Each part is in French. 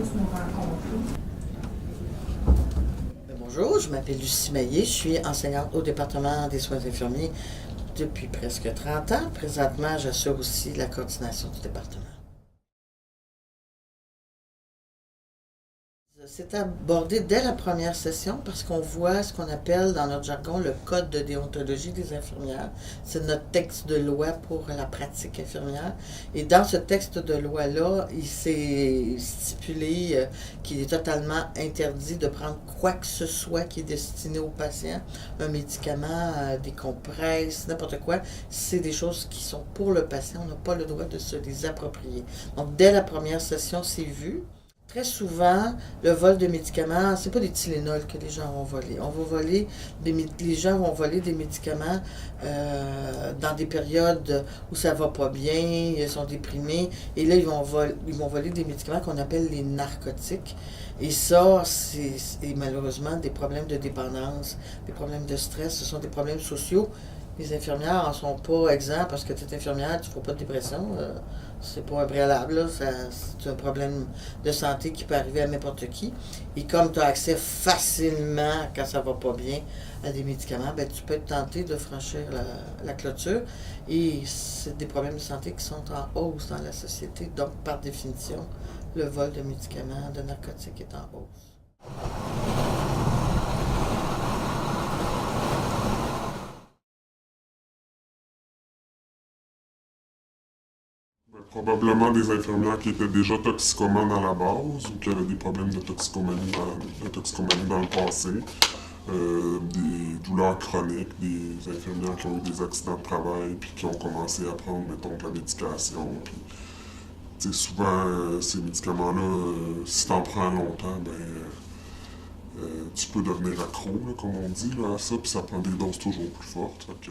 tous nous rencontrer. Bonjour, je m'appelle Lucie Maillé, je suis enseignante au département des soins infirmiers depuis presque 30 ans. Présentement, j'assure aussi la coordination du département. C'est abordé dès la première session parce qu'on voit ce qu'on appelle dans notre jargon le code de déontologie des infirmières. C'est notre texte de loi pour la pratique infirmière. Et dans ce texte de loi-là, il s'est stipulé qu'il est totalement interdit de prendre quoi que ce soit qui est destiné aux patients, un médicament, des compresses, n'importe quoi. C'est des choses qui sont pour le patient. On n'a pas le droit de se les approprier. Donc, dès la première session, c'est vu. Très souvent, le vol de médicaments, c'est pas des Tylenol que les gens vont voler. Les gens vont voler des médicaments dans des périodes où ça va pas bien, ils sont déprimés, et là ils vont voler des médicaments qu'on appelle les narcotiques. Et ça, c'est malheureusement des problèmes de dépendance, des problèmes de stress, ce sont des problèmes sociaux. Les infirmières en sont pas exempts parce que tu es infirmière, tu ne feras pas de dépression. C'est pas un préalable, là. C'est un problème de santé qui peut arriver à n'importe qui. Et comme tu as accès facilement, quand ça va pas bien, à des médicaments, ben, tu peux être tenté de franchir la clôture. Et c'est des problèmes de santé qui sont en hausse dans la société. Donc, par définition, le vol de médicaments, de narcotiques est en hausse. Probablement des infirmières qui étaient déjà toxicomanes à la base ou qui avaient des problèmes de toxicomanie dans le passé, des douleurs chroniques, des infirmières qui ont eu des accidents de travail puis qui ont commencé à prendre, mettons, de la médication. Puis, tu sais, souvent, ces médicaments-là, si t'en prends longtemps, tu peux devenir accro, là, comme on dit, là, à ça, puis ça prend des doses toujours plus fortes. Fait que,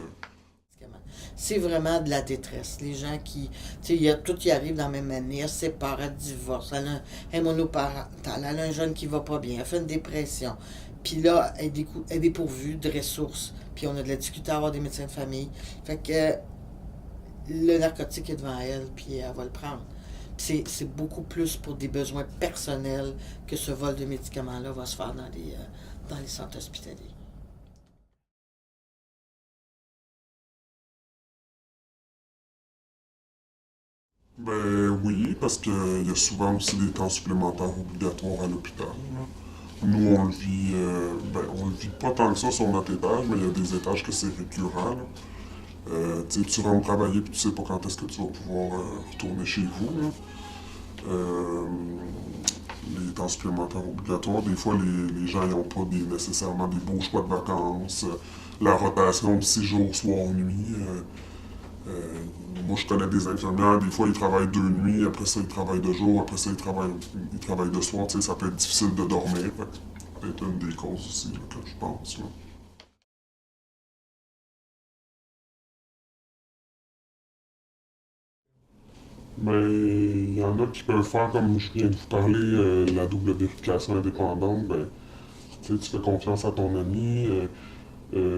C'est vraiment de la détresse. Les gens qui, tu sais, tout y arrive dans la même année, elle se sépare, elle divorce, elle est monoparentale, elle a un jeune qui va pas bien, elle fait une dépression. Puis là, elle est dépourvue de ressources. Puis on a de la difficulté à avoir des médecins de famille. Fait que le narcotique est devant elle, puis elle va le prendre. C'est beaucoup plus pour des besoins personnels que ce vol de médicaments-là va se faire dans les centres hospitaliers. ben oui, parce qu'il y a souvent aussi des temps supplémentaires obligatoires à l'hôpital, là. Nous, on le vit pas tant que ça sur notre étage, mais il y a des étages que c'est récurrent, là. Tu sais, tu rentres travailler puis tu sais pas quand est-ce que tu vas pouvoir retourner chez vous, là. Euh, les temps supplémentaires obligatoires, des fois, les gens n'ont pas nécessairement des beaux choix de vacances. La rotation de 6 jours, soir, nuit. Euh, Moi, je connais des infirmières, des fois, ils travaillent 2 nuits, après ça, ils travaillent 2 jours, après ça, ils travaillent de soir. Tu sais, ça peut être difficile de dormir. Fait que c'est peut-être une des causes aussi, là, que je pense, là. Mais il y en a qui peuvent faire, comme je viens de vous parler, la double vérification indépendante. Ben, tu sais, tu fais confiance à ton ami.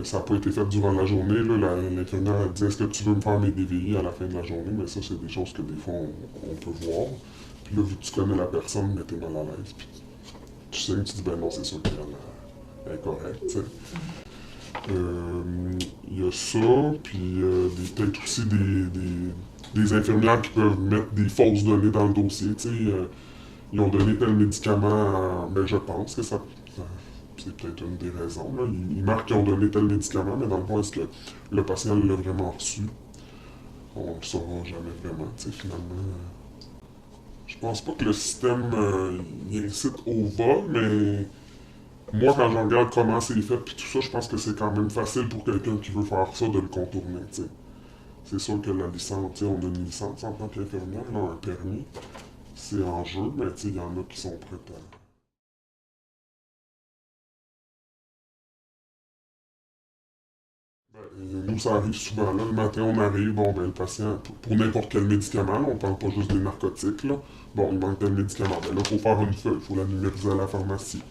Ça n'a pas été fait durant la journée. L'infirmière a dit est-ce que tu veux me faire mes DVI à la fin de la journée? Mais ça, c'est des choses que des fois on peut voir. Puis là, vu que tu connais la personne, mais t'es mal à l'aise. Puis tu sais, tu dis ben non, c'est sûr qu'elle est correcte. Tu sais. Il y a ça, puis peut-être aussi des infirmières qui peuvent mettre des fausses données dans le dossier. Tu sais, ils ont donné tel médicament, mais je pense que c'est peut-être une des raisons. Là. Ils marquent qu'ils ont donné tel médicament, mais dans le fond, est-ce que le patient l'a vraiment reçu? On ne le saura jamais vraiment, tu sais, finalement. Je pense pas que le système il incite au vol, mais moi, quand je regarde comment c'est fait puis tout ça, je pense que c'est quand même facile pour quelqu'un qui veut faire ça de le contourner, tu sais. C'est sûr que la licence, tu sais, on a une licence en tant qu'infirmière, on a un permis, c'est en jeu, mais tu sais, il y en a qui sont prêts à... Nous, ça arrive souvent. Là, le matin, on arrive, bon, ben, le patient, pour n'importe quel médicament, là, on parle pas juste des narcotiques, là. Bon, il manque tel médicament. Ben là, il faut faire une feuille, il faut la numériser à la pharmacie.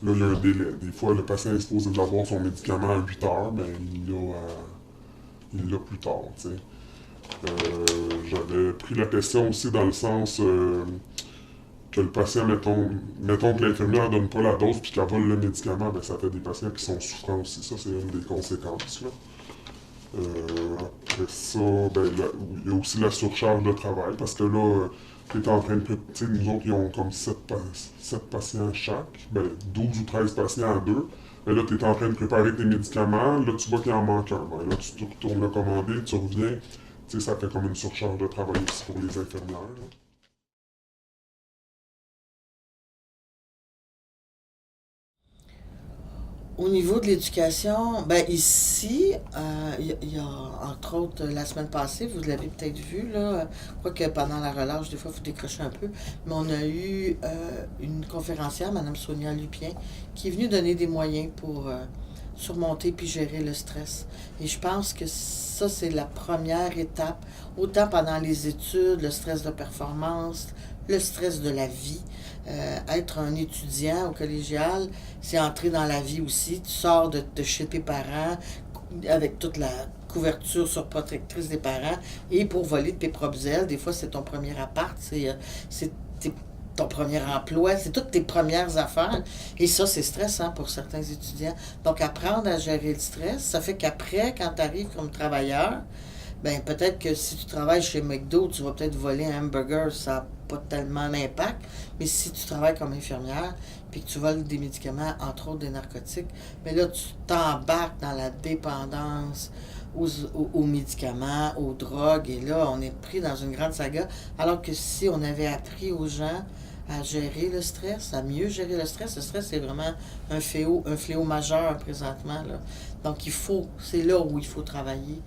Là, il y a un délai. Des fois, le patient est supposé d'avoir son médicament à 8 heures, mais il l'a plus tard, tu sais. J'avais pris la question aussi dans le sens, que le patient, mettons que l'infirmière donne pas la dose puis qu'elle vole le médicament, ben ça fait des patients qui sont souffrants aussi. Ça, c'est une des conséquences. Là. Après ça, ben, il y a aussi la surcharge de travail parce que là, tu es en train de. Tu sais, nous autres, ils ont comme 7 patients chaque, ben, 12 ou 13 patients à deux. Mais là, tu es en train de préparer tes médicaments, là, tu vois qu'il en manque un. Ben, là, tu te retournes le commander, tu reviens. Tu sais, ça fait comme une surcharge de travail aussi pour les infirmières. Là. Au niveau de l'éducation, ben ici, il y a entre autres la semaine passée, vous l'avez peut-être vu, là, je crois que pendant la relâche, des fois, il faut décrocher un peu, mais on a eu une conférencière, Mme Sonia Lupien, qui est venue donner des moyens pour surmonter puis gérer le stress. Et je pense que ça, c'est la première étape, autant pendant les études, le stress de performance, le stress de la vie. Être un étudiant au collégial, c'est entrer dans la vie aussi. Tu sors de chez tes parents avec toute la couverture surprotectrice des parents et pour voler de tes propres ailes. Des fois, c'est ton premier appart, c'est ton premier emploi, c'est toutes tes premières affaires. Et ça, c'est stressant pour certains étudiants. Donc, apprendre à gérer le stress, ça fait qu'après, quand tu arrives comme travailleur, ben peut-être que si tu travailles chez McDo, tu vas peut-être voler un hamburger, ça n'a pas tellement d'impact. Mais si tu travailles comme infirmière, puis que tu voles des médicaments, entre autres des narcotiques, mais là, tu t'embarques dans la dépendance aux médicaments, aux drogues, et là, on est pris dans une grande saga. Alors que si on avait appris aux gens à gérer le stress, à mieux gérer le stress c'est vraiment un fléau majeur présentement. Là. Donc, c'est là où il faut travailler.